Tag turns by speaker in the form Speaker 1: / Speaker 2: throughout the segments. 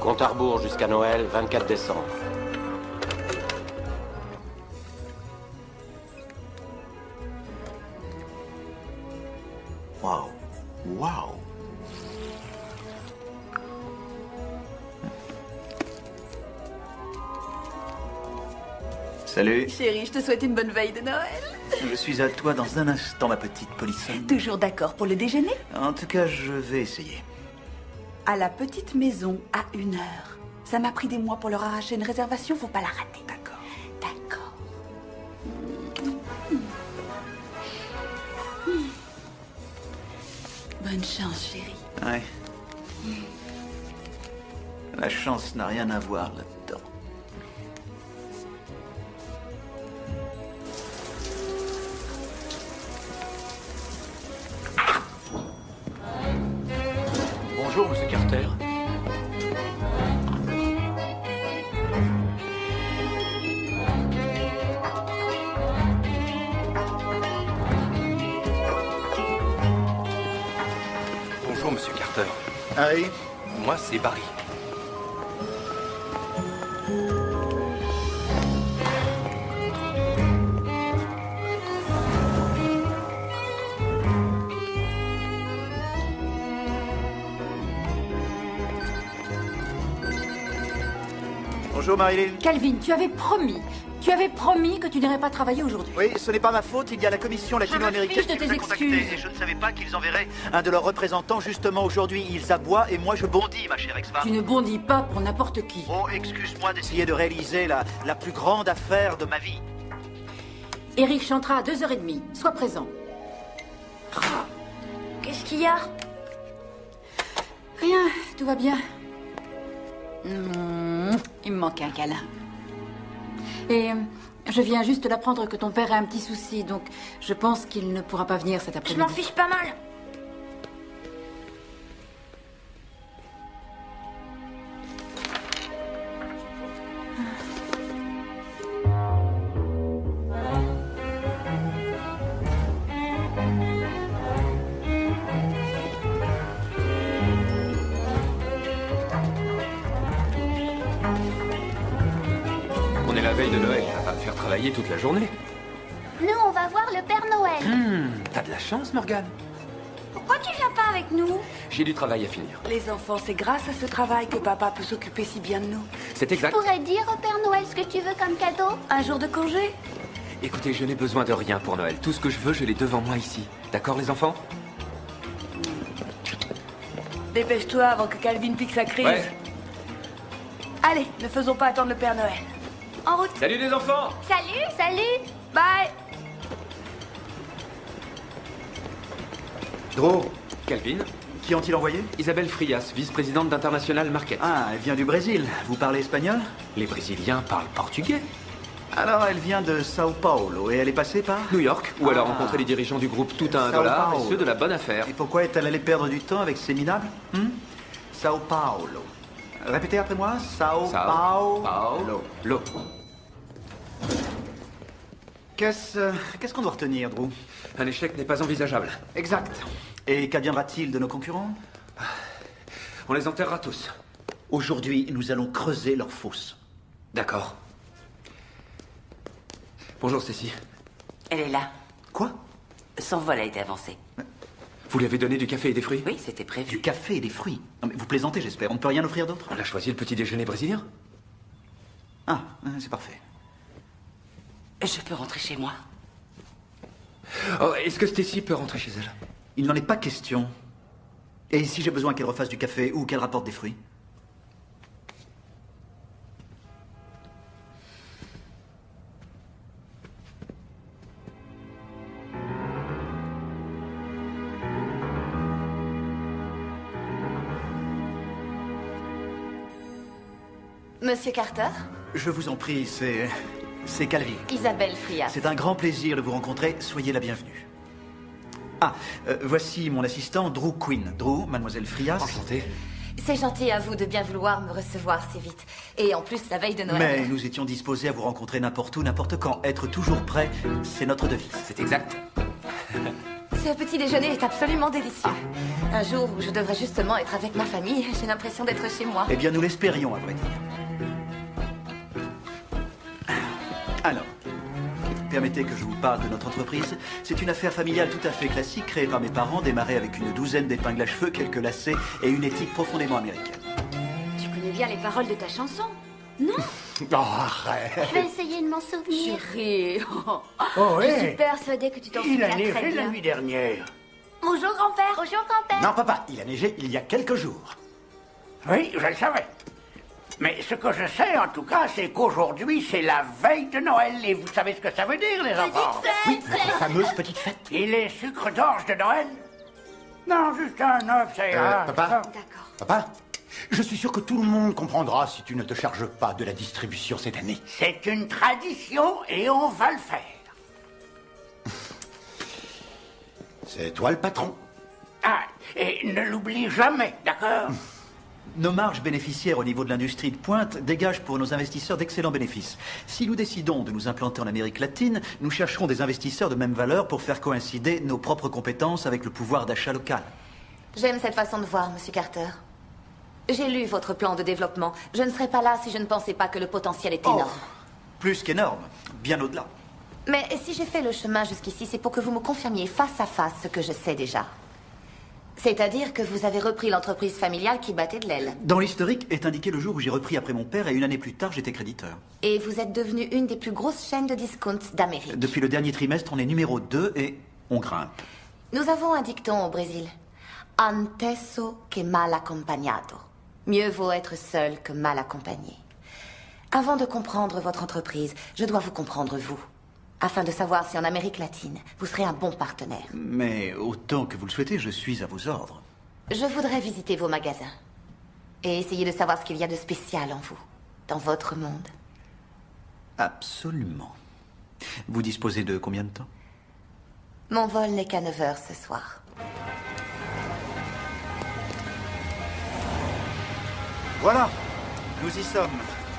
Speaker 1: Compte à rebours jusqu'à Noël, 24 décembre.
Speaker 2: Waouh. Waouh. Salut.
Speaker 3: Chérie, je te souhaite une bonne veille de Noël.
Speaker 2: Je suis à toi dans un instant, ma petite polissonne.
Speaker 3: Toujours d'accord pour le déjeuner?
Speaker 2: En tout cas, je vais essayer.
Speaker 3: À la petite maison, à 1h. Ça m'a pris des mois pour leur arracher une réservation, faut pas la rater.
Speaker 2: D'accord.
Speaker 3: D'accord. Bonne chance, chérie.
Speaker 2: Ouais. La chance n'a rien à voir là-dedans.
Speaker 1: Bonjour, monsieur Carter. Bonjour, monsieur Carter.
Speaker 2: Harry.
Speaker 1: Moi, c'est Barry.
Speaker 2: Bonjour, Marilyn.
Speaker 4: Calvin, tu avais promis que tu n'irais pas travailler aujourd'hui.
Speaker 2: Oui, ce n'est pas ma faute. Il y a la commission latino-américaine
Speaker 4: fiche de
Speaker 2: qui
Speaker 4: tes
Speaker 2: nous a contactés
Speaker 4: excuses.
Speaker 2: et je ne savais pas qu'ils enverraient un de leurs représentants justement aujourd'hui. Ils aboient et moi je bondis, ma chère ex-femme.
Speaker 4: Tu ne bondis pas pour n'importe qui.
Speaker 2: Oh, excuse-moi d'essayer de réaliser la plus grande affaire de ma vie.
Speaker 4: Eric chantera à 2h30. Sois présent. Qu'est-ce qu'il y a? Rien, tout va bien. Il me manque un câlin. Et je viens juste d'apprendre que ton père a un petit souci, donc je pense qu'il ne pourra pas venir cet
Speaker 5: Je
Speaker 4: après-midi.
Speaker 5: m'en fiche pas mal.
Speaker 1: On est la veille de Noël, ça va me faire travailler toute la journée.
Speaker 5: Nous, on va voir le Père Noël.
Speaker 1: T'as de la chance, Morgane.
Speaker 5: Pourquoi tu viens pas avec nous?
Speaker 1: J'ai du travail à finir.
Speaker 3: Les enfants, c'est grâce à ce travail que papa peut s'occuper si bien de nous.
Speaker 1: C'est
Speaker 5: Tu
Speaker 1: exact.
Speaker 5: pourrais dire au Père Noël ce que tu veux comme cadeau?
Speaker 3: Un jour de congé?
Speaker 1: Écoutez, je n'ai besoin de rien pour Noël. Tout ce que je veux, je l'ai devant moi ici. D'accord, les enfants?
Speaker 3: Dépêche-toi avant que Calvin pique sa crise.
Speaker 1: Ouais.
Speaker 3: Allez, ne faisons pas attendre le Père Noël. En route.
Speaker 1: Salut les enfants!
Speaker 5: Salut, salut.
Speaker 3: Bye.
Speaker 2: Drew,
Speaker 1: Calvin,
Speaker 2: qui ont-ils envoyé?
Speaker 1: Isabelle Frias, vice-présidente d'International Market.
Speaker 2: Ah, elle vient du Brésil. Vous parlez espagnol?
Speaker 1: Les Brésiliens parlent portugais.
Speaker 2: Alors, elle vient de Sao Paulo et elle est passée par...
Speaker 1: New York, où elle a
Speaker 2: Ah.
Speaker 1: rencontré les dirigeants du groupe Tout à $1
Speaker 2: Sao
Speaker 1: et
Speaker 2: Paulo.
Speaker 1: ceux de la bonne affaire.
Speaker 2: Et pourquoi est-elle allée perdre du temps avec ces minables? Sao Paulo. Répétez après moi. Sao Paulo.
Speaker 1: Lo.
Speaker 2: Qu'est-ce qu'on doit retenir, Drew?
Speaker 1: Un échec n'est pas envisageable.
Speaker 2: Exact. Et qu'adviendra-t-il de nos concurrents?
Speaker 1: On les enterrera tous.
Speaker 2: Aujourd'hui, nous allons creuser leurs fosses.
Speaker 1: D'accord. Bonjour, Stacy.
Speaker 6: Elle est là.
Speaker 2: Quoi?
Speaker 6: Son vol a été avancé.
Speaker 1: Vous lui avez donné du café et des fruits?
Speaker 6: Oui, c'était prévu.
Speaker 2: Du café et des fruits. Non, mais vous plaisantez, j'espère. On ne peut rien offrir d'autre?
Speaker 1: On a choisi le petit déjeuner brésilien.
Speaker 2: Ah, c'est parfait.
Speaker 6: Je peux rentrer chez moi.
Speaker 1: Oh, est-ce que Stacy peut rentrer chez elle?
Speaker 2: Il n'en est pas question. Et si j'ai besoin qu'elle refasse du café ou qu'elle rapporte des fruits?
Speaker 5: Monsieur Carter?
Speaker 2: Je vous en prie, c'est Calvin.
Speaker 5: Isabelle Frias.
Speaker 2: C'est un grand plaisir de vous rencontrer. Soyez la bienvenue. Ah, voici mon assistant, Drew Quinn. Drew, mademoiselle Frias.
Speaker 1: Enchanté.
Speaker 5: C'est gentil à vous de bien vouloir me recevoir si vite. Et en plus, la veille de Noël.
Speaker 2: Mais nous étions disposés à vous rencontrer n'importe où, n'importe quand. Être toujours prêt, c'est notre devise.
Speaker 1: C'est exact.
Speaker 5: Ce petit déjeuner est absolument délicieux. Un jour où je devrais justement être avec ma famille, j'ai l'impression d'être chez moi.
Speaker 2: Eh bien, nous l'espérions, à vrai dire. Alors, permettez que je vous parle de notre entreprise. C'est une affaire familiale tout à fait classique, créée par mes parents, démarrée avec une douzaine d'épingles à cheveux, quelques lacets et une éthique profondément américaine.
Speaker 7: Tu connais bien les paroles de ta chanson? Non?
Speaker 8: Oh, arrête.
Speaker 7: Je vais essayer de m'en souvenir.
Speaker 4: Chérie.
Speaker 8: Oh,
Speaker 7: Je suis persuadée que tu t'en
Speaker 8: Il
Speaker 7: souviens
Speaker 8: a neigé
Speaker 7: très
Speaker 8: la
Speaker 7: bien.
Speaker 8: nuit dernière.
Speaker 7: Bonjour grand-père. Bonjour grand-père.
Speaker 9: Non, papa, il a neigé il y a quelques jours.
Speaker 8: Oui, je le savais. Mais ce que je sais, en tout cas, c'est qu'aujourd'hui, c'est la veille de Noël. Et vous savez ce que ça veut dire, les enfants?
Speaker 9: Oui, notre fameuse petite fête.
Speaker 8: Et les sucres d'orge de Noël? Non, juste un œuf, ça ira.
Speaker 9: Papa
Speaker 7: D'accord.
Speaker 9: Papa, je suis sûr que tout le monde comprendra si tu ne te charges pas de la distribution cette année.
Speaker 8: C'est une tradition et on va le faire.
Speaker 9: C'est toi le patron.
Speaker 8: Ah, et ne l'oublie jamais, d'accord?
Speaker 2: Nos marges bénéficiaires au niveau de l'industrie de pointe dégagent pour nos investisseurs d'excellents bénéfices. Si nous décidons de nous implanter en Amérique latine, nous chercherons des investisseurs de même valeur pour faire coïncider nos propres compétences avec le pouvoir d'achat local.
Speaker 5: J'aime cette façon de voir, Monsieur Carter. J'ai lu votre plan de développement. Je ne serais pas là si je ne pensais pas que le potentiel est énorme.
Speaker 2: Plus qu'énorme, bien au-delà.
Speaker 5: Mais si j'ai fait le chemin jusqu'ici, c'est pour que vous me confirmiez face à face ce que je sais déjà. C'est-à-dire que vous avez repris l'entreprise familiale qui battait de l'aile.
Speaker 2: Dans l'historique est indiqué le jour où j'ai repris après mon père et une année plus tard, j'étais créditeur.
Speaker 5: Et vous êtes devenu une des plus grosses chaînes de discount d'Amérique.
Speaker 2: Depuis le dernier trimestre, on est numéro 2 et on grimpe.
Speaker 5: Nous avons un dicton au Brésil. Anteso que mal acompañado. Mieux vaut être seul que mal accompagné. Avant de comprendre votre entreprise, je dois vous comprendre vous. Afin de savoir si en Amérique latine, vous serez un bon partenaire.
Speaker 2: Mais autant que vous le souhaitez, je suis à vos ordres.
Speaker 5: Je voudrais visiter vos magasins. Et essayer de savoir ce qu'il y a de spécial en vous. Dans votre monde.
Speaker 2: Absolument. Vous disposez de combien de temps?
Speaker 5: Mon vol n'est qu'à 9 heures ce soir.
Speaker 2: Voilà, nous y sommes.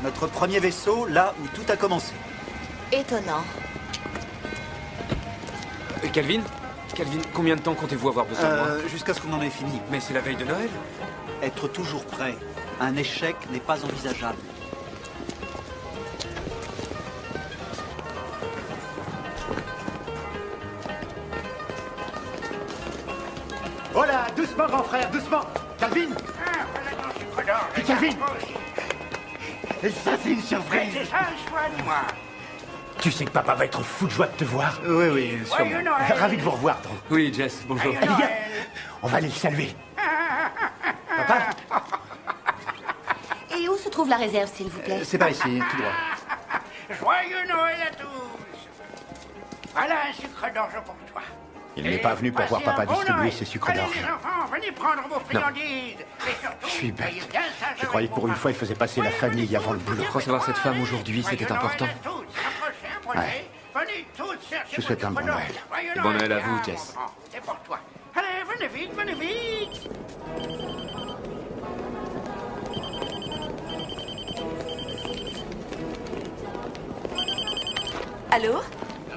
Speaker 2: Notre premier vaisseau, là où tout a commencé.
Speaker 5: Étonnant.
Speaker 1: Calvin, combien de temps comptez-vous avoir besoin de moi?
Speaker 2: Jusqu'à ce qu'on en ait fini.
Speaker 1: Mais c'est la veille de Noël.
Speaker 2: Être toujours prêt. Un échec n'est pas envisageable.
Speaker 9: Voilà, doucement, grand frère, doucement. Calvin,
Speaker 8: Ah, voilà ton sucre d'orge.
Speaker 9: Calvin.
Speaker 8: Moi aussi.
Speaker 9: ça c'est une surprise.
Speaker 8: C'est ça, toi, dis-moi.
Speaker 9: Tu sais que papa va être fou de joie de te voir.
Speaker 2: Oui, oui,
Speaker 8: Joyeux
Speaker 2: sûrement.
Speaker 8: Noël.
Speaker 9: Ravi de vous revoir, Drew.
Speaker 1: Oui, Jess, bonjour.
Speaker 8: Joyeux
Speaker 9: Allez, viens,
Speaker 8: Noël.
Speaker 9: on va aller le saluer. Papa,
Speaker 5: Et où se trouve la réserve, s'il vous plaît?
Speaker 2: C'est par ici, tout droit.
Speaker 8: Joyeux Noël à tous. Voilà un sucre d'orge pour toi.
Speaker 9: il n'est pas venu pour voir papa distribuer ses sucres
Speaker 8: Allez,
Speaker 9: d'orge.
Speaker 8: les enfants, venez prendre vos friandises. Et surtout,
Speaker 9: Je suis bête.
Speaker 8: soyez bien sages
Speaker 9: Je croyais que pour une fois, il faisait passer la famille avant le boulot.
Speaker 1: Recevoir cette femme aujourd'hui, c'était important.
Speaker 9: Je vous souhaite un bon Noël.
Speaker 1: Et bon Noël à vous, Jess.
Speaker 8: C'est pour toi. Allez, venez vite, venez vite.
Speaker 3: Allô?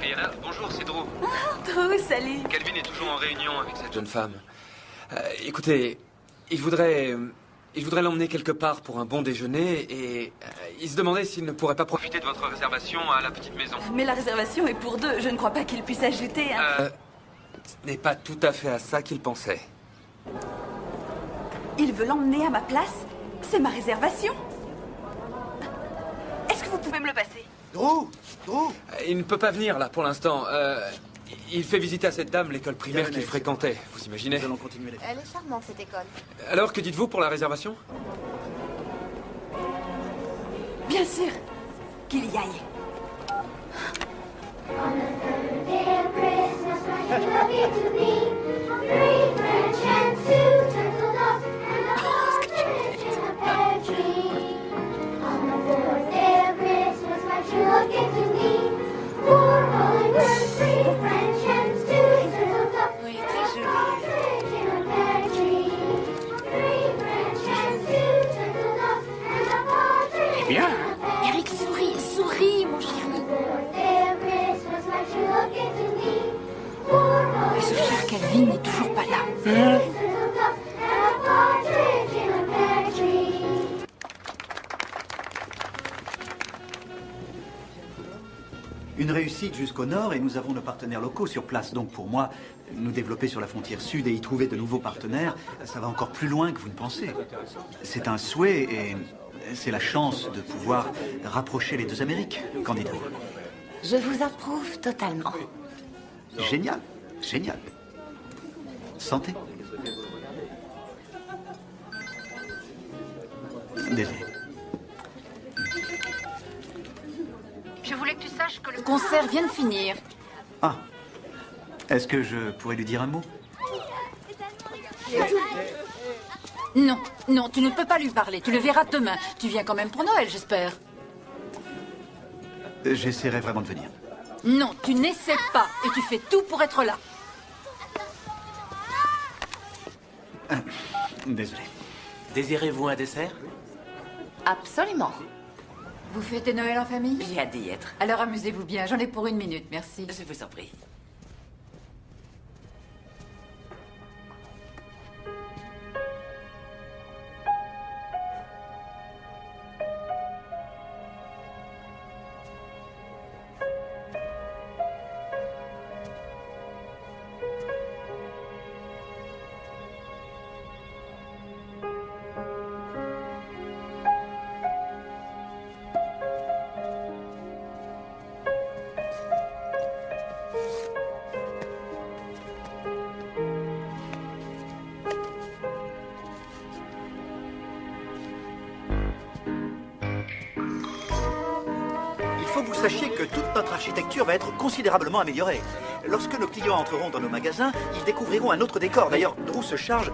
Speaker 1: Rihanna, bonjour, c'est Drew.
Speaker 3: Drew, salut.
Speaker 1: Calvin est toujours en réunion avec cette jeune femme. Écoutez, il voudrait l'emmener quelque part pour un bon déjeuner et il se demandait s'il ne pourrait pas profiter de votre réservation à la petite maison.
Speaker 3: Mais la réservation est pour deux. Je ne crois pas qu'il puisse ajouter un...
Speaker 1: Ce n'est pas tout à fait à ça qu'il pensait.
Speaker 3: Il veut l'emmener à ma place? C'est ma réservation. Est-ce que vous pouvez me le passer?
Speaker 2: Drew!
Speaker 1: Il ne peut pas venir là pour l'instant. Il fait visiter à cette dame l'école primaire
Speaker 2: Bien,
Speaker 1: qu'il
Speaker 2: mais-
Speaker 1: fréquentait, vous imaginez?
Speaker 2: Nous allons continuer les...
Speaker 5: Elle est charmante, cette école.
Speaker 1: Alors, que dites-vous pour la réservation?
Speaker 3: Bien sûr. Qu'il y aille.
Speaker 5: Oui, très joli.
Speaker 8: Eh bien,
Speaker 7: Eric, souris, souris, mon chéri.
Speaker 4: Calvin n'est toujours pas là.
Speaker 2: Une réussite jusqu'au nord et nous avons nos partenaires locaux sur place. Donc pour moi, nous développer sur la frontière sud et y trouver de nouveaux partenaires, ça va encore plus loin que vous ne pensez. C'est un souhait et c'est la chance de pouvoir rapprocher les deux Amériques. Qu'en dites-vous?
Speaker 5: Je vous approuve totalement.
Speaker 2: Génial, génial. Santé. Désolé.
Speaker 4: Je voulais que tu saches que le concert vient de finir.
Speaker 2: Ah. Est-ce que je pourrais lui dire un mot?
Speaker 4: Non, non, tu ne peux pas lui parler. Tu le verras demain. Tu viens quand même pour Noël, j'espère.
Speaker 2: J'essaierai vraiment de venir.
Speaker 4: Non, tu n'essaies pas. Et tu fais tout pour être là.
Speaker 2: Désolé.
Speaker 10: Désirez-vous un dessert?
Speaker 5: Absolument.
Speaker 4: Vous fêtez Noël en famille?
Speaker 6: J'ai hâte d'y être.
Speaker 4: Alors amusez-vous bien. J'en ai pour 1 minute, merci.
Speaker 6: Je vous en prie.
Speaker 2: Il faut que vous sachiez que toute notre architecture va être considérablement améliorée. Lorsque nos clients entreront dans nos magasins, ils découvriront un autre décor. D'ailleurs, Drew se charge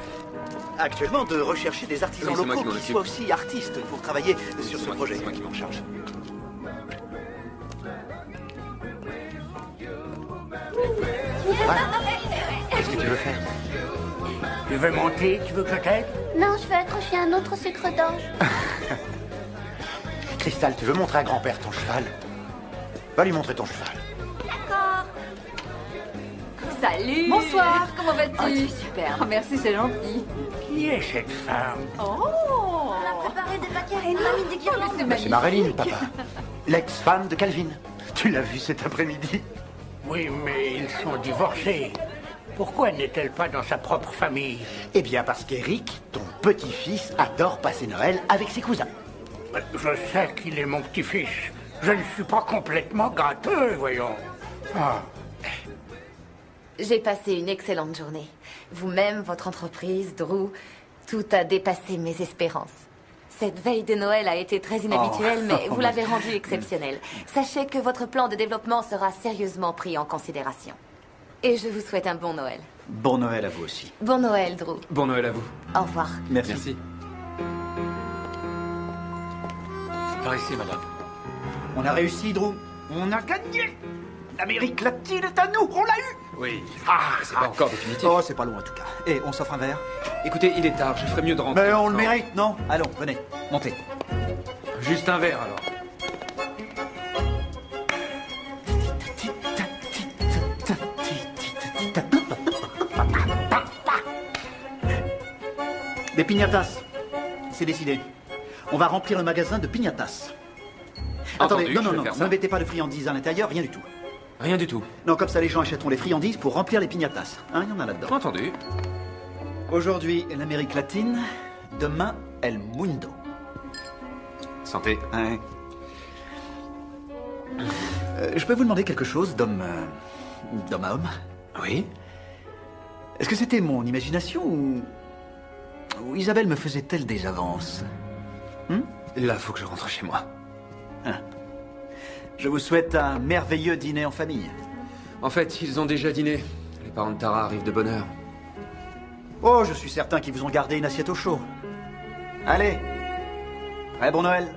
Speaker 2: actuellement de rechercher des artisans
Speaker 1: Oui, c'est moi
Speaker 2: locaux
Speaker 1: qui m'en
Speaker 2: qui
Speaker 1: occupe.
Speaker 2: soient aussi artistes pour travailler sur ce projet.
Speaker 1: C'est moi qui m'en charge.
Speaker 9: Qu'est-ce que tu veux faire?
Speaker 8: Tu veux monter? Tu veux que je t'aide?
Speaker 7: Non, je veux accrocher un autre sucre d'orge.
Speaker 9: Cristal, tu veux montrer à grand-père ton cheval? Va lui montrer ton cheval.
Speaker 4: Salut. Bonsoir, comment vas-tu?
Speaker 5: Oh, tu es superbe.
Speaker 4: Oh, merci, c'est gentil.
Speaker 8: Qui est cette femme?
Speaker 4: Oh.
Speaker 7: On a préparé des paquets et mis des guirlandes.
Speaker 4: C'est
Speaker 9: Bah, c'est Marilyn, papa. L'ex-femme de Calvin. Tu l'as vu cet après-midi?
Speaker 8: Oui, mais ils sont divorcés. Pourquoi n'est-elle pas dans sa propre famille?
Speaker 9: Eh bien, parce qu'Eric, ton petit-fils, adore passer Noël avec ses cousins.
Speaker 8: Je sais qu'il est mon petit-fils. Je ne suis pas complètement gâteux, voyons. Ah,
Speaker 5: J'ai passé une excellente journée. Vous-même, votre entreprise, Drew, tout a dépassé mes espérances. Cette veille de Noël a été très inhabituelle, mais vous l'avez rendue exceptionnelle. Sachez que votre plan de développement sera sérieusement pris en considération. Et je vous souhaite un bon Noël.
Speaker 2: Bon Noël à vous aussi.
Speaker 5: Bon Noël, Drew.
Speaker 1: Bon Noël à vous.
Speaker 5: Au revoir.
Speaker 2: Merci.
Speaker 1: Merci.
Speaker 10: Par ici, madame.
Speaker 2: On a réussi, Drew. On a gagné. L'Amérique latine est à nous. On l'a eu.
Speaker 1: Oui. C'est pas encore définitif.
Speaker 2: Oh, c'est pas loin en tout cas. Et on s'offre un verre?
Speaker 1: Écoutez, il est tard, je ferais mieux de rentrer.
Speaker 2: Mais on le
Speaker 1: maintenant.
Speaker 2: mérite, non? Allons, venez, montez.
Speaker 1: Juste un verre alors.
Speaker 2: Des piñatas. C'est décidé. On va remplir le magasin de piñatas.
Speaker 1: Entendu,
Speaker 2: Attendez, non,
Speaker 1: je
Speaker 2: non,
Speaker 1: vais
Speaker 2: non,
Speaker 1: faire ça.
Speaker 2: ne mettez pas de friandises à l'intérieur, rien du tout.
Speaker 1: Rien du tout.
Speaker 2: Non, comme ça les gens achèteront les friandises pour remplir les piñatas. Hein, il y en a là-dedans.
Speaker 1: Entendu.
Speaker 2: Aujourd'hui, l'Amérique latine. Demain, El Mundo.
Speaker 1: Santé.
Speaker 2: Hein. Je peux vous demander quelque chose d'homme à homme?
Speaker 1: Oui.
Speaker 2: Est-ce que c'était mon imagination ou Isabelle me faisait-elle des avances?
Speaker 1: Là, faut que je rentre chez moi.
Speaker 2: Je vous souhaite un merveilleux dîner en famille.
Speaker 1: En fait, ils ont déjà dîné. Les parents de Tara arrivent de bonne heure.
Speaker 2: Oh, je suis certain qu'ils vous ont gardé une assiette au chaud. Allez. Très bon Noël.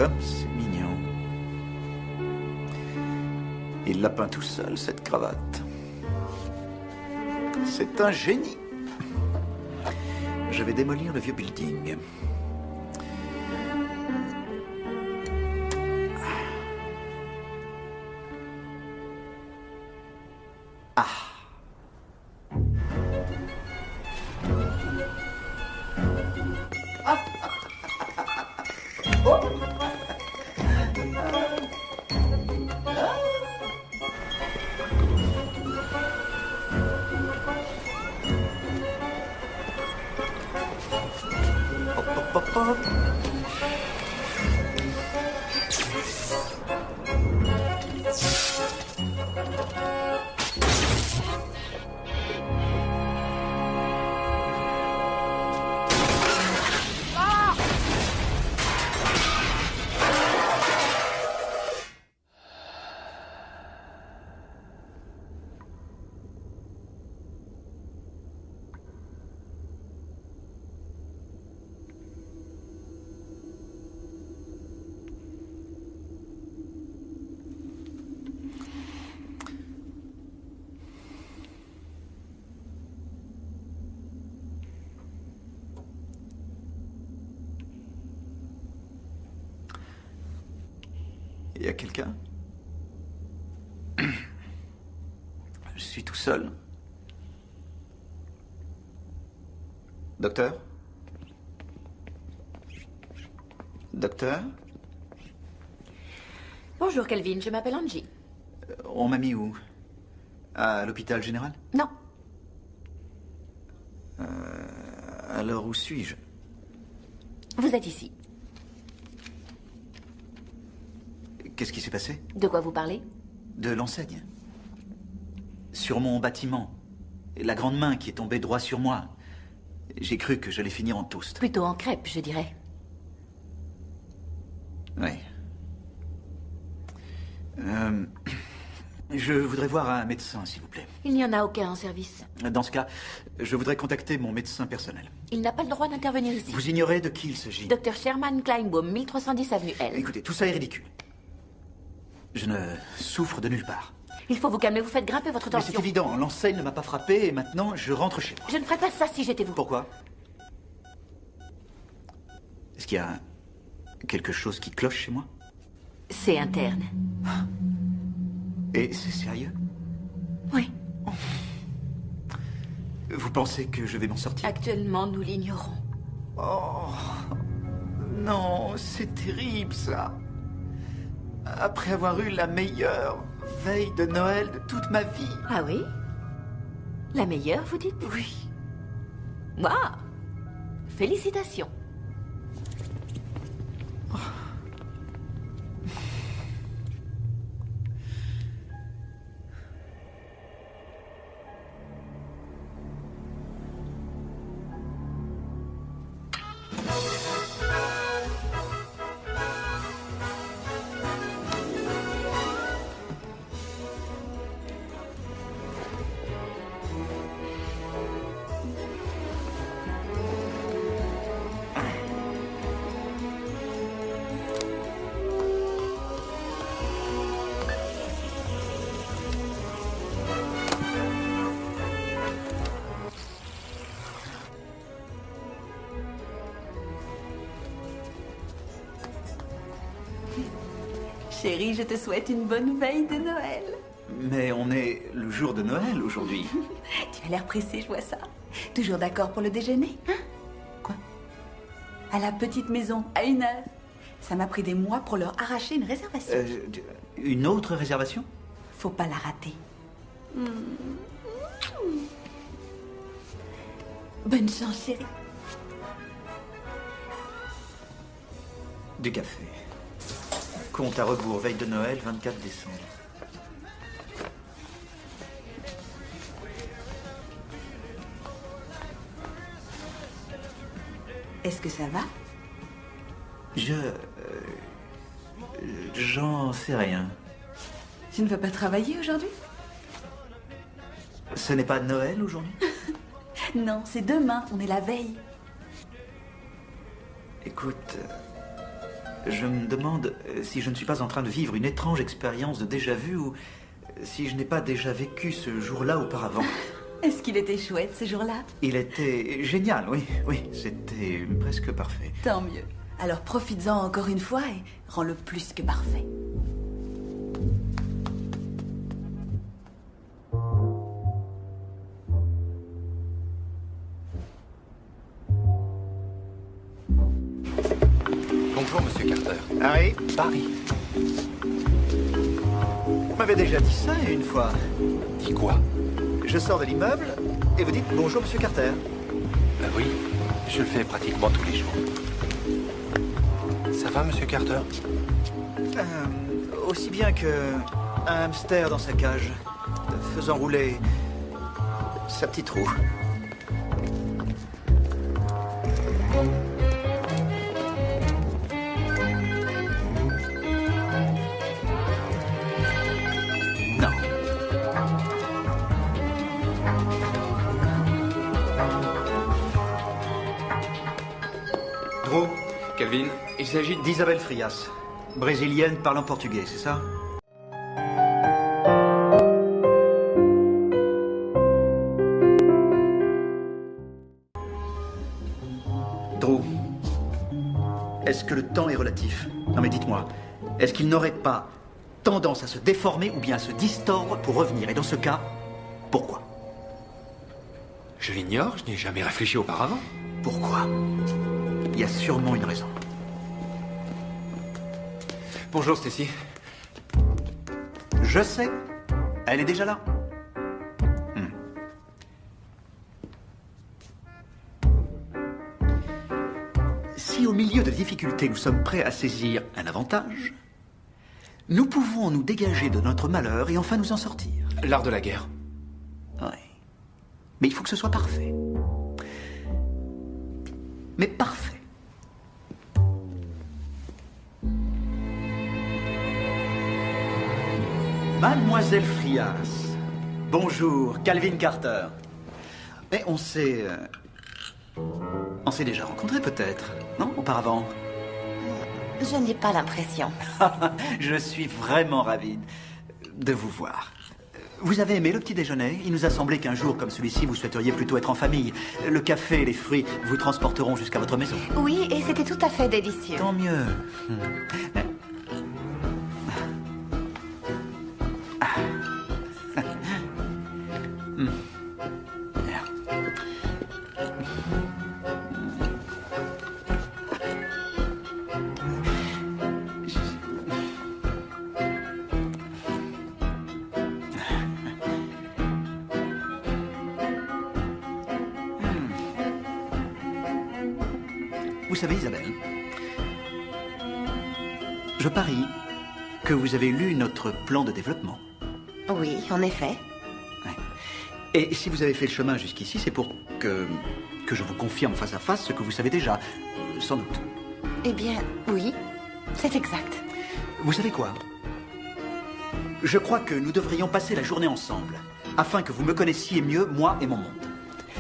Speaker 2: Comme c'est mignon. Il l'a peint tout seul, cette cravate. C'est un génie. Je vais démolir le vieux building. Ah. Il y a quelqu'un? Je suis tout seul. Docteur? Docteur?
Speaker 4: Bonjour Kelvin, je m'appelle Angie.
Speaker 2: On m'a mis où? À l'hôpital général?
Speaker 4: Non.
Speaker 2: Alors où suis-je?
Speaker 4: Vous êtes ici.
Speaker 2: Qu'est-ce qui s'est passé?
Speaker 4: De quoi vous parlez?
Speaker 2: De l'enseigne. Sur mon bâtiment. La grande main qui est tombée droit sur moi. J'ai cru que j'allais finir en toast.
Speaker 4: Plutôt en crêpe, je dirais.
Speaker 2: Oui. Je voudrais voir un médecin, s'il vous plaît.
Speaker 4: Il n'y en a aucun en service.
Speaker 2: Dans ce cas, je voudrais contacter mon médecin personnel.
Speaker 4: Il n'a pas le droit d'intervenir ici.
Speaker 2: Vous ignorez de qui il s'agit?
Speaker 4: Dr Sherman Kleinbaum, 1310 avenue L.
Speaker 2: Écoutez, tout ça est ridicule. Je ne souffre de nulle part.
Speaker 4: Il faut vous calmer, vous faites grimper votre
Speaker 2: Mais
Speaker 4: tension.
Speaker 2: c'est évident, l'enseigne ne m'a pas frappé et maintenant je rentre chez moi.
Speaker 4: Je ne ferais pas ça si j'étais vous.
Speaker 2: Pourquoi? Est-ce qu'il y a quelque chose qui cloche chez moi?
Speaker 4: C'est interne.
Speaker 2: Et c'est sérieux?
Speaker 4: Oui.
Speaker 2: Vous pensez que je vais m'en sortir?
Speaker 4: Actuellement, nous l'ignorons.
Speaker 2: Oh, non, c'est terrible ça. Après avoir eu la meilleure veille de Noël de toute ma vie.
Speaker 4: Ah oui? La meilleure, vous dites?
Speaker 2: Oui.
Speaker 4: Waouh! Félicitations. Chérie, je te souhaite une bonne veille de Noël.
Speaker 2: Mais on est le jour de Noël aujourd'hui.
Speaker 3: Tu as l'air pressé, je vois ça. Toujours d'accord pour le déjeuner, hein?
Speaker 2: Quoi?
Speaker 3: À la petite maison, à 1h. Ça m'a pris des mois pour leur arracher une réservation.
Speaker 2: Une autre réservation?
Speaker 3: Faut pas la rater. Bonne chance, chérie.
Speaker 2: Du café. Compte à rebours, veille de Noël, 24 décembre.
Speaker 3: Est-ce que ça va?
Speaker 2: J'en sais rien.
Speaker 3: Tu ne vas pas travailler aujourd'hui?
Speaker 2: Ce n'est pas Noël aujourd'hui?
Speaker 3: Non, c'est demain, on est la veille.
Speaker 2: Écoute, Je me demande si je ne suis pas en train de vivre une étrange expérience de déjà-vu ou si je n'ai pas déjà vécu ce jour-là auparavant.
Speaker 3: Est-ce qu'il était chouette ce jour-là?
Speaker 2: Il était génial, oui, oui, c'était presque parfait.
Speaker 3: Tant mieux. Alors profites-en encore une fois et rends-le plus que parfait.
Speaker 10: Bonjour, monsieur Carter.
Speaker 2: Harry,
Speaker 10: Paris.
Speaker 2: vous m'avez déjà dit ça une fois.
Speaker 10: Dis quoi?
Speaker 2: Je sors de l'immeuble et vous dites bonjour, monsieur Carter.
Speaker 10: Oui, je le fais pratiquement tous les jours. Ça va, monsieur Carter?
Speaker 2: Aussi bien que un hamster dans sa cage, faisant rouler sa petite roue. Non.
Speaker 1: Drew, Calvin, il s'agit
Speaker 2: D'Isabelle Frias, brésilienne parlant portugais, c'est ça? Drew, est-ce que le temps est relatif? Non mais dites-moi, est-ce qu'il n'aurait pas tendance à se déformer ou bien à se distordre pour revenir? Et dans ce cas, pourquoi?
Speaker 1: Je l'ignore, je n'y ai jamais réfléchi auparavant.
Speaker 2: Pourquoi? Il y a sûrement une raison.
Speaker 1: Bonjour, Stacy.
Speaker 2: Je sais. Elle est déjà là. Si au milieu de difficultés nous sommes prêts à saisir un avantage, nous pouvons nous dégager de notre malheur et enfin nous en sortir.
Speaker 1: L'art de la guerre.
Speaker 2: Oui. Mais il faut que ce soit parfait. Mais parfait. Mademoiselle Frias. Bonjour, Calvin Carter. Mais on s'est déjà rencontrés peut-être, non, auparavant?
Speaker 5: Je n'ai pas l'impression.
Speaker 2: Je suis vraiment ravi de vous voir. Vous avez aimé le petit déjeuner? Il nous a semblé qu'un jour comme celui-ci, vous souhaiteriez plutôt être en famille. Le café et les fruits vous transporteront jusqu'à votre maison.
Speaker 5: Oui, et c'était tout à fait délicieux.
Speaker 2: Tant mieux. Vous savez, Isabelle, je parie que vous avez lu notre plan de développement.
Speaker 5: Oui, en effet.
Speaker 2: Et si vous avez fait le chemin jusqu'ici, c'est pour que je vous confirme face à face ce que vous savez déjà, sans doute.
Speaker 5: Eh bien, oui, c'est exact.
Speaker 2: Vous savez quoi? Je crois que nous devrions passer la journée ensemble, afin que vous me connaissiez mieux, moi et mon monde.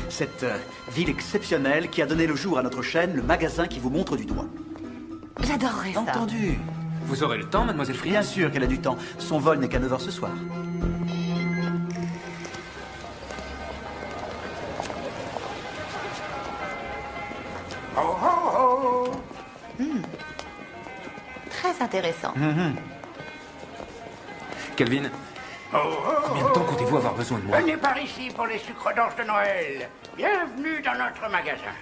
Speaker 2: Cette ville exceptionnelle qui a donné le jour à notre chaîne, le magasin qui vous montre du doigt.
Speaker 5: J'adorerais ça.
Speaker 2: Entendu.
Speaker 1: Vous aurez le temps, mademoiselle Frias?
Speaker 2: Bien sûr qu'elle a du temps. Son vol n'est qu'à 9h ce soir.
Speaker 8: Oh, oh, oh.
Speaker 5: Très intéressant.
Speaker 1: Calvin, combien de temps comptez-vous avoir besoin de moi?
Speaker 8: Venez par ici pour les sucres d'orge de Noël. Bienvenue dans notre magasin.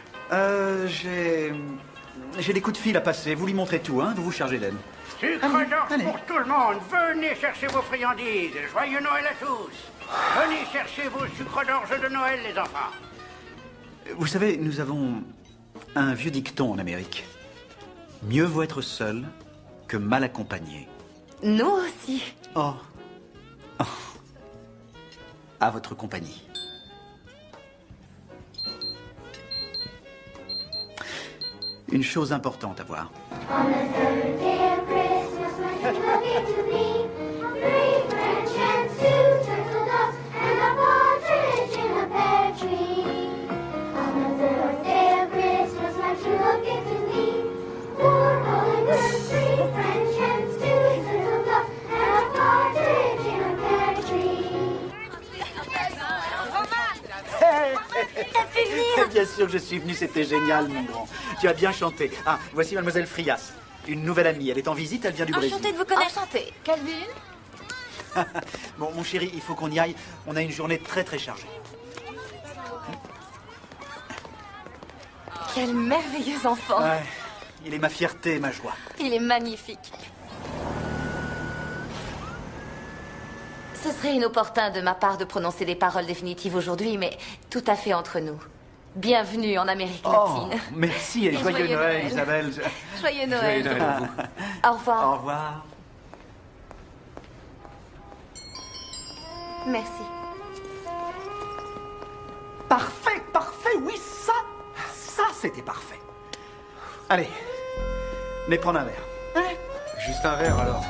Speaker 2: J'ai des coups de fil à passer. Vous lui montrez tout, hein? Vous vous chargez d'elle.
Speaker 8: Sucre d'orge pour tout le monde. Venez chercher vos friandises. Joyeux Noël à tous. Venez chercher vos sucres d'orge de Noël, les enfants.
Speaker 2: Vous savez, nous avons un vieux dicton en Amérique. Mieux vaut être seul que mal accompagné.
Speaker 5: Nous aussi.
Speaker 2: Oh. Oh. À votre compagnie. Une chose importante à voir.
Speaker 7: On the third day of Christmas, my little came to me. A brave French and two turtle doves and a partridge in a pear tree. On the fourth day of Christmas, my true love came to me. 4 holy birds.
Speaker 4: venir.
Speaker 2: Bien sûr que je suis venu, c'était génial, mon grand. Tu as bien chanté. Ah, voici mademoiselle Frias, une nouvelle amie. Elle est en visite, elle vient du Brésil.
Speaker 4: Enchantée de vous connaître.
Speaker 5: Enchantée.
Speaker 4: Calvin.
Speaker 2: Bon, mon chéri, il faut qu'on y aille. On a une journée très très chargée.
Speaker 5: Quel merveilleux enfant.
Speaker 2: Ouais, il est ma fierté et ma joie.
Speaker 5: Il est magnifique. Ce serait inopportun de ma part de prononcer des paroles définitives aujourd'hui, mais tout à fait entre nous. Bienvenue en Amérique
Speaker 2: Oh,
Speaker 5: latine.
Speaker 2: merci et
Speaker 5: Et
Speaker 2: joyeux
Speaker 5: joyeux
Speaker 2: Noël,
Speaker 5: Noël.
Speaker 2: Isabelle.
Speaker 5: Joyeux Noël.
Speaker 1: Joyeux Noël à vous.
Speaker 5: Au revoir.
Speaker 2: Au revoir.
Speaker 5: Merci.
Speaker 2: Parfait, parfait, oui, ça c'était parfait. Allez, venez prendre un verre.
Speaker 1: Juste un verre alors.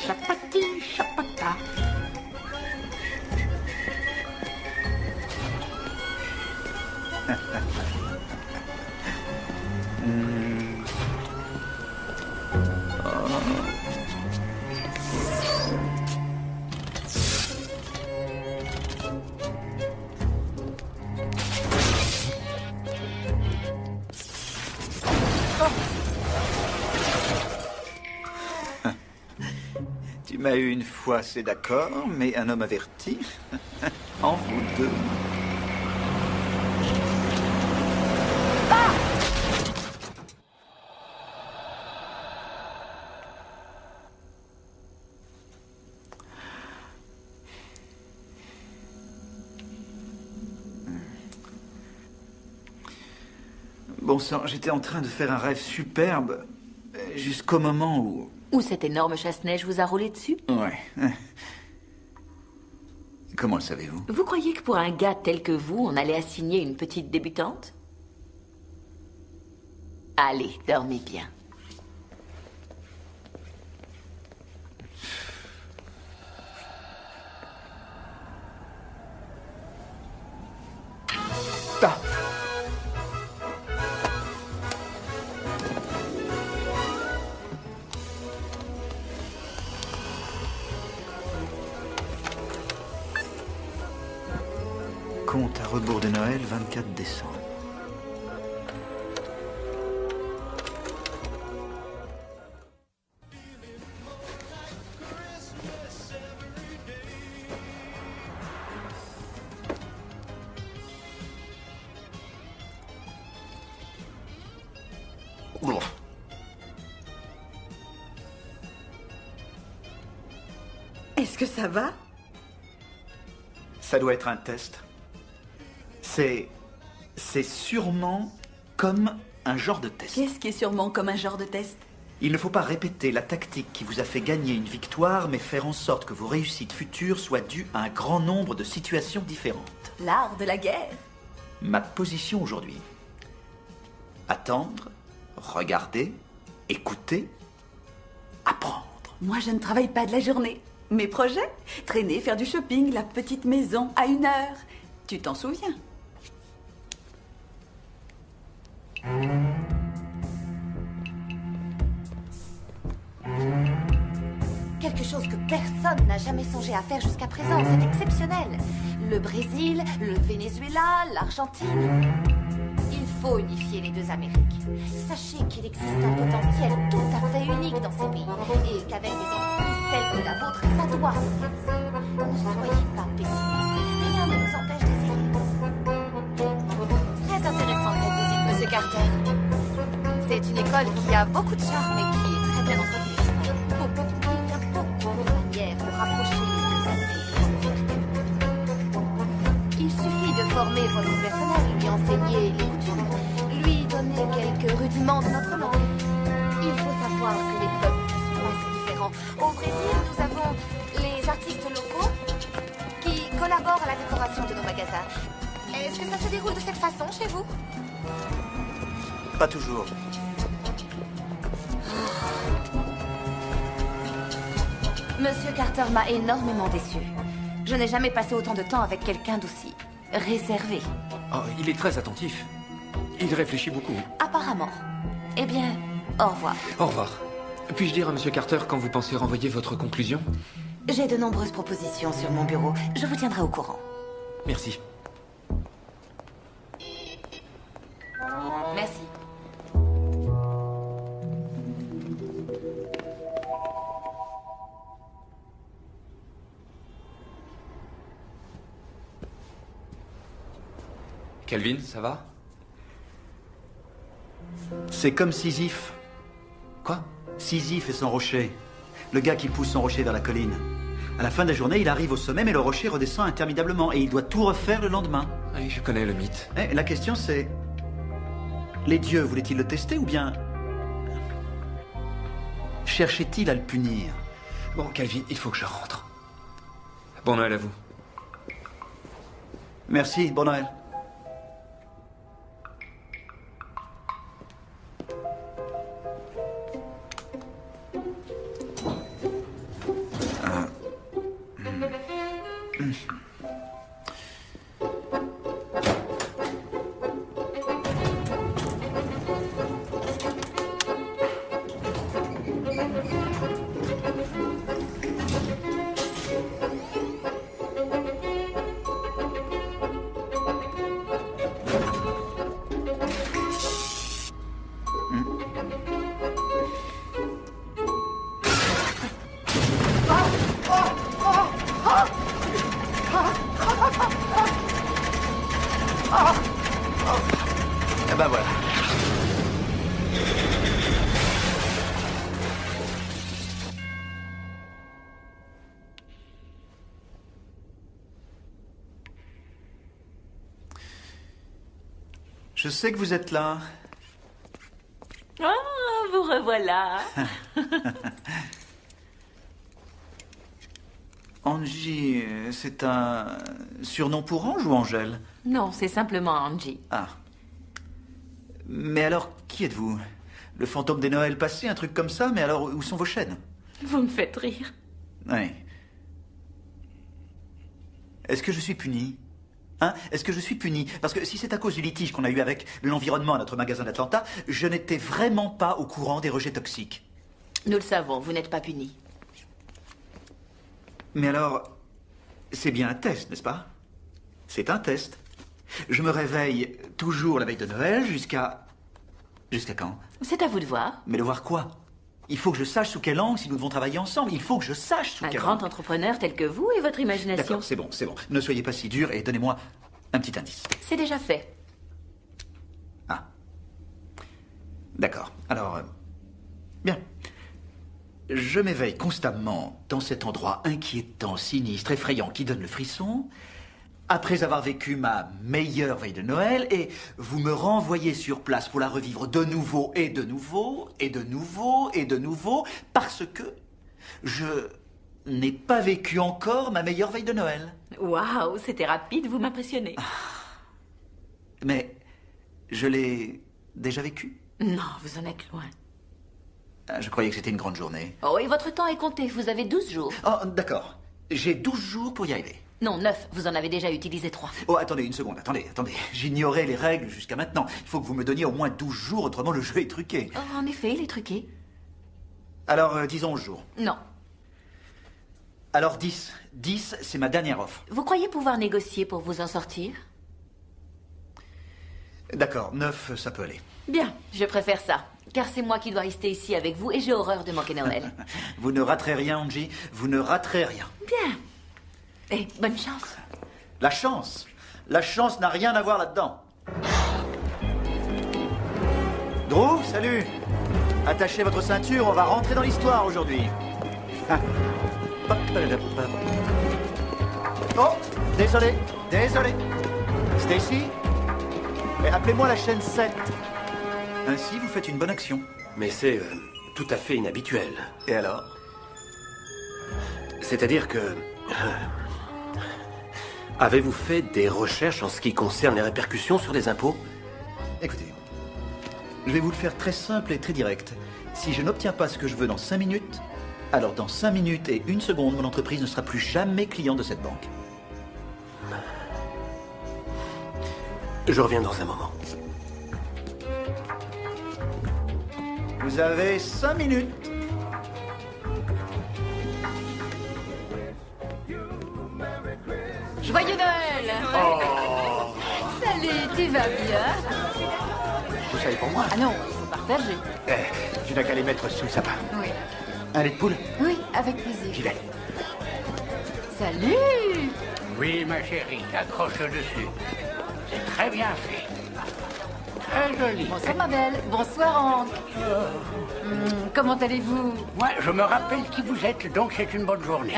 Speaker 8: Chapati, chapata.
Speaker 2: Tu m'as eu une fois, c'est d'accord, mais un homme averti, en vous deux. Bon sang, j'étais en train de faire un rêve superbe, jusqu'au moment où...
Speaker 4: Où cet énorme chasse-neige vous a roulé dessus?
Speaker 2: Ouais. Comment le savez-vous?
Speaker 4: Vous croyez que pour un gars tel que vous, on allait assigner une petite débutante? Allez, dormez bien.
Speaker 2: Ah. Compte à rebours de Noël, 24 décembre.
Speaker 3: Est-ce que ça va?
Speaker 2: Ça doit être un test. C'est sûrement comme un genre de test.
Speaker 3: Qu'est-ce qui est sûrement comme un genre de test?
Speaker 2: Il ne faut pas répéter la tactique qui vous a fait gagner une victoire, mais faire en sorte que vos réussites futures soient dues à un grand nombre de situations différentes.
Speaker 3: L'art de la guerre.
Speaker 2: Ma position aujourd'hui. Attendre, regarder, écouter, apprendre.
Speaker 3: Moi, je ne travaille pas de la journée. Mes projets? Traîner, faire du shopping, la petite maison à 1 heure. Tu t'en souviens?
Speaker 5: Quelque chose que personne n'a jamais songé à faire jusqu'à présent. C'est exceptionnel. Le Brésil, le Venezuela, l'Argentine. Il faut unifier les deux Amériques. Sachez qu'il existe un potentiel tout à fait unique dans ces pays. Et qu'avec des entreprises telles que la vôtre, ça doit se réaliser. Ne soyez pas pessimistes. Rien ne nous empêche d'essayer. Très intéressante cette visite, Monsieur Carter. C'est une école qui a beaucoup de charme et qui est très bien entretenue. Beaucoup de trucs, beaucoup de manières pour rapprocher les deux Amériques. Il suffit de former votre personnel, lui enseigner les coutumes, lui donner quelques rudiments de notre langue. Il faut savoir que les peuples sont assez différents. Au Brésil, nous avons les artistes locaux qui collaborent à la décoration de nos magasins. Est-ce que ça se déroule de cette façon chez vous?
Speaker 2: Pas toujours.
Speaker 5: Monsieur Carter m'a énormément déçu. Je n'ai jamais passé autant de temps avec quelqu'un d'aussi réservé.
Speaker 1: Oh, il est très attentif. Il réfléchit beaucoup.
Speaker 5: Apparemment. Eh bien, au revoir.
Speaker 1: Au revoir. Puis-je dire à Monsieur Carter quand vous pensez renvoyer votre conclusion?
Speaker 5: J'ai de nombreuses propositions sur mon bureau. Je vous tiendrai au courant.
Speaker 10: Merci.
Speaker 5: Merci.
Speaker 1: Kelvin, ça va?
Speaker 2: C'est comme Sisyphe.
Speaker 1: Quoi?
Speaker 2: Sisyphe et son rocher. Le gars qui pousse son rocher vers la colline. À la fin de la journée, il arrive au sommet, mais le rocher redescend interminablement et il doit tout refaire le lendemain.
Speaker 1: Oui, je connais le mythe.
Speaker 2: La question c'est... Les dieux voulaient-ils le tester ou bien... cherchaient-ils à le punir?
Speaker 1: Bon, Kelvin, il faut que je rentre. Bon Noël à vous.
Speaker 2: Merci, bon Noël. Ah bah voilà. Je sais que vous êtes là.
Speaker 6: Ah, vous revoilà.
Speaker 2: Angie, c'est un surnom pour Ange ou Angèle?
Speaker 6: Non, c'est simplement Angie.
Speaker 2: Ah. Mais alors, qui êtes-vous? Le fantôme des Noëls passés, un truc comme ça? Mais alors, où sont vos chaînes?
Speaker 6: Vous me faites rire.
Speaker 2: Oui. Est-ce que je suis puni? Hein? Est-ce que je suis puni? Parce que si c'est à cause du litige qu'on a eu avec l'environnement à notre magasin d'Atlanta, je n'étais vraiment pas au courant des rejets toxiques.
Speaker 6: Nous le savons, vous n'êtes pas puni.
Speaker 2: Mais alors, c'est bien un test, n'est-ce pas? C'est un test. Je me réveille toujours la veille de Noël jusqu'à... Jusqu'à quand?
Speaker 6: C'est à vous de voir.
Speaker 2: Mais de voir quoi? Il faut que je sache sous quel angle si nous devons travailler ensemble. Il faut que je sache sous
Speaker 6: Un
Speaker 2: quel
Speaker 6: grand
Speaker 2: angle.
Speaker 6: entrepreneur tel que vous et votre imagination.
Speaker 2: D'accord, c'est bon, c'est bon. Ne soyez pas si dur et donnez-moi un petit indice.
Speaker 6: C'est déjà fait.
Speaker 2: Ah. D'accord. Alors, bien. Je m'éveille constamment dans cet endroit inquiétant, sinistre, effrayant qui donne le frisson, après avoir vécu ma meilleure veille de Noël, et vous me renvoyez sur place pour la revivre de nouveau, et de nouveau, et de nouveau, et de nouveau, parce que je n'ai pas vécu encore ma meilleure veille de Noël.
Speaker 6: Waouh, c'était rapide, vous m'impressionnez.
Speaker 2: Mais je l'ai déjà vécu?
Speaker 6: Non, vous en êtes loin.
Speaker 2: Je croyais que c'était une grande journée.
Speaker 6: Oh, et votre temps est compté, vous avez 12 jours.
Speaker 2: Oh, d'accord. J'ai 12 jours pour y arriver.
Speaker 6: Non, 9, vous en avez déjà utilisé 3.
Speaker 2: Oh, attendez une seconde, attendez. J'ignorais les règles jusqu'à maintenant. Il faut que vous me donniez au moins 12 jours, autrement le jeu est truqué.
Speaker 6: Oh, en effet, il est truqué.
Speaker 2: Alors, disons 11 jours.
Speaker 6: Non.
Speaker 2: Alors 10. 10, c'est ma dernière offre.
Speaker 6: Vous croyez pouvoir négocier pour vous en sortir?
Speaker 2: D'accord, 9, ça peut aller.
Speaker 6: Bien, je préfère ça. Car c'est moi qui dois rester ici avec vous et j'ai horreur de manquer Noël.
Speaker 2: Vous ne raterez rien, Angie. Vous ne raterez rien.
Speaker 6: Bien. Et bonne chance.
Speaker 2: La chance. La chance n'a rien à voir là-dedans. Drew, salut. Attachez votre ceinture, on va rentrer dans l'histoire aujourd'hui. Oh, désolé. Stacy, appelez-moi la chaîne 7. Ainsi, vous faites une bonne action.
Speaker 10: Mais c'est tout à fait inhabituel.
Speaker 2: Et alors?
Speaker 10: C'est-à-dire que... Avez-vous fait des recherches en ce qui concerne les répercussions sur les impôts?
Speaker 2: Écoutez, je vais vous le faire très simple et très direct. Si je n'obtiens pas ce que je veux dans 5 minutes, alors dans 5 minutes et 1 seconde, mon entreprise ne sera plus jamais client de cette banque.
Speaker 10: Je reviens dans un moment.
Speaker 2: Vous avez 5 minutes.
Speaker 4: Noël.
Speaker 9: Oh.
Speaker 4: Salut, tu vas bien?
Speaker 9: Tout ça est pour moi.
Speaker 4: Ah non, il faut partager.
Speaker 9: Tu n'as qu'à les mettre sous le sapin.
Speaker 4: Oui.
Speaker 9: Un lait de poule?
Speaker 4: Oui, avec plaisir.
Speaker 9: J'y vais.
Speaker 4: Salut.
Speaker 8: Oui, ma chérie, accroche dessus. C'est très bien fait. Très joli.
Speaker 4: Bonsoir, ma belle. Bonsoir, Hank. Comment allez-vous?
Speaker 8: Moi, je me rappelle qui vous êtes, donc c'est une bonne journée.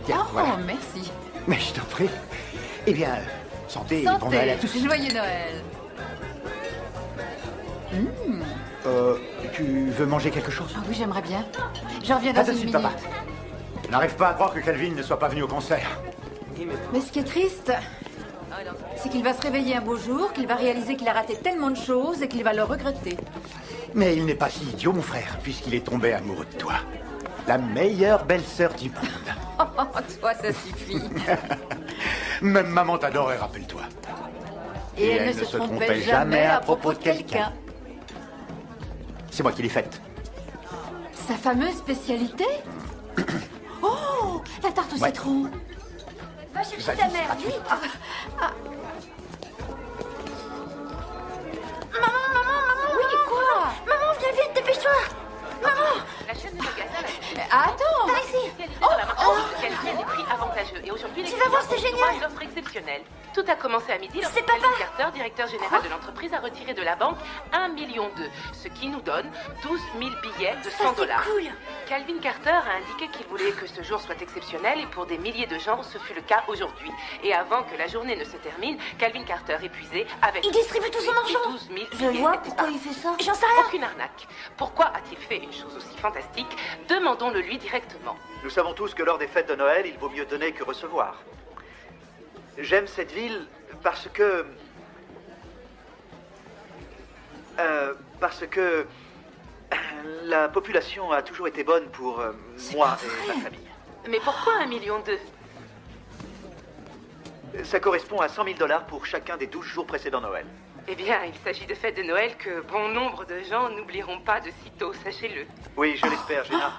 Speaker 9: Tiens,
Speaker 4: Oh,
Speaker 9: voilà.
Speaker 4: merci.
Speaker 9: Mais je t'en prie. Eh bien, santé et bon Noël à tous.
Speaker 4: Joyeux Noël.
Speaker 9: Tu veux manger quelque chose?
Speaker 4: Ah oui, j'aimerais bien. Je reviens dans
Speaker 9: À tout de
Speaker 4: une
Speaker 9: suite,
Speaker 4: minute.
Speaker 9: papa. Je n'arrive pas à croire que Calvin ne soit pas venu au concert.
Speaker 4: Mais ce qui est triste, c'est qu'il va se réveiller un beau jour, qu'il va réaliser qu'il a raté tellement de choses et qu'il va le regretter.
Speaker 9: Mais il n'est pas si idiot, mon frère, puisqu'il est tombé amoureux de toi. La meilleure belle-sœur du monde.
Speaker 4: Oh, toi, ça suffit.
Speaker 9: Même maman t'adorait, rappelle-toi.
Speaker 4: Et elle ne se trompait jamais à propos de quelqu'un.
Speaker 9: C'est moi qui l'ai faite.
Speaker 4: Sa fameuse spécialité? Oh, la tarte au
Speaker 9: Ouais.
Speaker 4: citron.
Speaker 7: Va chercher
Speaker 9: Vas-y,
Speaker 7: ta
Speaker 9: c'est
Speaker 7: mère,
Speaker 9: gratuit.
Speaker 7: vite. Maman.
Speaker 4: Oui, quoi?
Speaker 7: Maman, viens vite, dépêche-toi. Maman.
Speaker 11: La chaîne de magasins
Speaker 4: Attends.
Speaker 7: Par ici.
Speaker 11: spécialisée dans la marchandise de qualité et des prix avantageux. Et aujourd'hui, les
Speaker 7: Tu vas voir,
Speaker 11: clients
Speaker 7: c'est
Speaker 11: ont droit à
Speaker 7: génial.
Speaker 11: une offre exceptionnelle. Tout a commencé à midi lorsque
Speaker 7: C'est papa.
Speaker 11: Calvin Carter, directeur général de l'entreprise, a retiré de la banque 1,2 million, ce qui nous donne 12 000 billets de
Speaker 7: Ça,
Speaker 11: 100
Speaker 7: c'est
Speaker 11: dollars.
Speaker 7: cool.
Speaker 11: Calvin Carter a indiqué qu'il voulait que ce jour soit exceptionnel et pour des milliers de gens, ce fut le cas aujourd'hui. Et avant que la journée ne se termine, Calvin Carter, épuisé, avait
Speaker 7: Il distribue tout son argent.
Speaker 11: 12 000
Speaker 7: Je
Speaker 11: billets
Speaker 7: vois
Speaker 11: de
Speaker 7: pourquoi
Speaker 11: départ.
Speaker 7: il fait ça. J'en sais rien.
Speaker 11: Aucune arnaque. Pourquoi a-t-il fait une chose aussi fantastique? Demandons-le lui directement.
Speaker 2: Nous savons tous que lors des fêtes de Noël, il vaut mieux donner que recevoir. J'aime cette ville parce que... la population a toujours été bonne pour moi et ma famille.
Speaker 11: Mais pourquoi 1,2 million?
Speaker 2: Ça correspond à 100 000 dollars pour chacun des 12 jours précédant Noël.
Speaker 11: Eh bien, il s'agit de fêtes de Noël que bon nombre de gens n'oublieront pas de sitôt, sachez-le.
Speaker 2: Oui, je l'espère, Géna,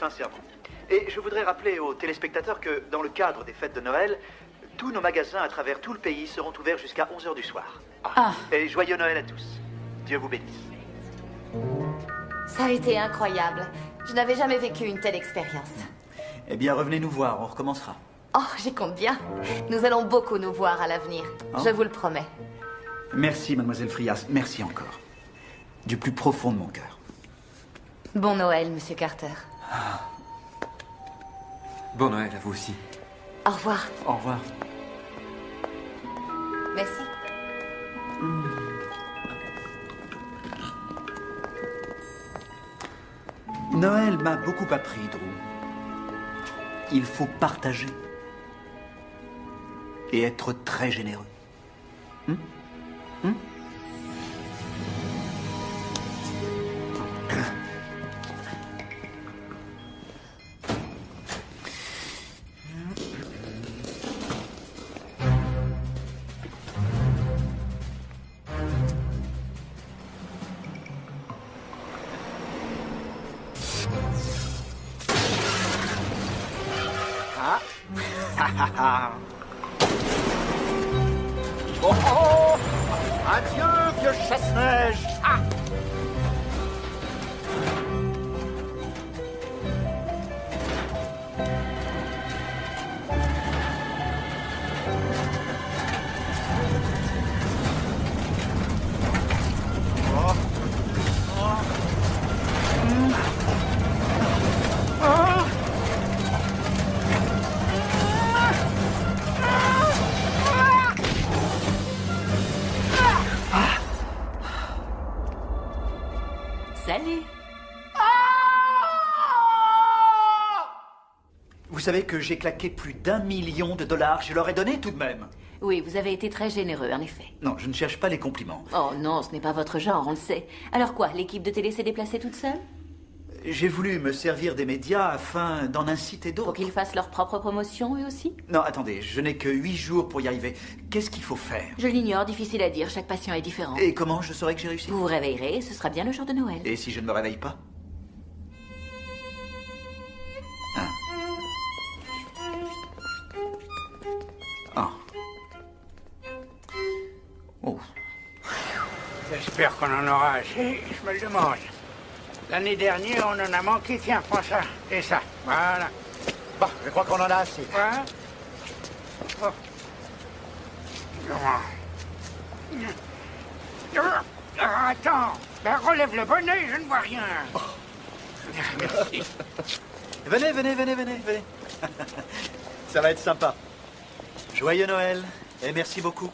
Speaker 2: sincèrement. Et je voudrais rappeler aux téléspectateurs que, dans le cadre des fêtes de Noël, tous nos magasins à travers tout le pays seront ouverts jusqu'à 11h du soir.
Speaker 4: Ah.
Speaker 2: Et joyeux Noël à tous. Dieu vous bénisse.
Speaker 5: Ça a été incroyable. Je n'avais jamais vécu une telle expérience.
Speaker 2: Eh bien, revenez nous voir, on recommencera.
Speaker 5: Oh, j'y compte bien. Nous allons beaucoup nous voir à l'avenir. Je vous le promets.
Speaker 2: Merci, mademoiselle Frias, merci encore. Du plus profond de mon cœur.
Speaker 5: Bon Noël, monsieur Carter.
Speaker 1: Bon Noël à vous aussi.
Speaker 5: Au revoir.
Speaker 2: Au revoir.
Speaker 5: Merci.
Speaker 2: Noël m'a beaucoup appris, Drew. Il faut partager. Et être très généreux.
Speaker 9: Oh, oh, adieu, vieux chasse-neige. Ah.
Speaker 6: Salut.
Speaker 2: Vous savez que j'ai claqué plus d'1 million de dollars. Je leur ai donné tout de même.
Speaker 6: Oui, vous avez été très généreux, en effet.
Speaker 2: Non, je ne cherche pas les compliments.
Speaker 6: Oh non, ce n'est pas votre genre, on le sait. Alors quoi, l'équipe de télé s'est déplacée toute seule?
Speaker 2: J'ai voulu me servir des médias afin d'en inciter
Speaker 6: Pour
Speaker 2: d'autres.
Speaker 6: qu'ils fassent leur propre promotion, eux aussi?
Speaker 2: Non, attendez, je n'ai que 8 jours pour y arriver. Qu'est-ce qu'il faut faire?
Speaker 6: Je l'ignore, difficile à dire, chaque patient est différent.
Speaker 2: Et comment je saurai que j'ai réussi?
Speaker 6: Vous vous réveillerez et ce sera bien le jour de Noël.
Speaker 2: Et si je ne me réveille pas? Hein? Oh.
Speaker 8: Oh. J'espère qu'on en aura assez, je me le demande. L'année dernière, on en a manqué. Tiens, prends ça et ça. Voilà.
Speaker 9: Bon, je crois qu'on en a assez.
Speaker 8: Voilà. Oh. Attends, ben, relève le bonnet, je ne vois rien. Oh. Merci.
Speaker 2: Venez. Ça va être sympa. Joyeux Noël et merci beaucoup.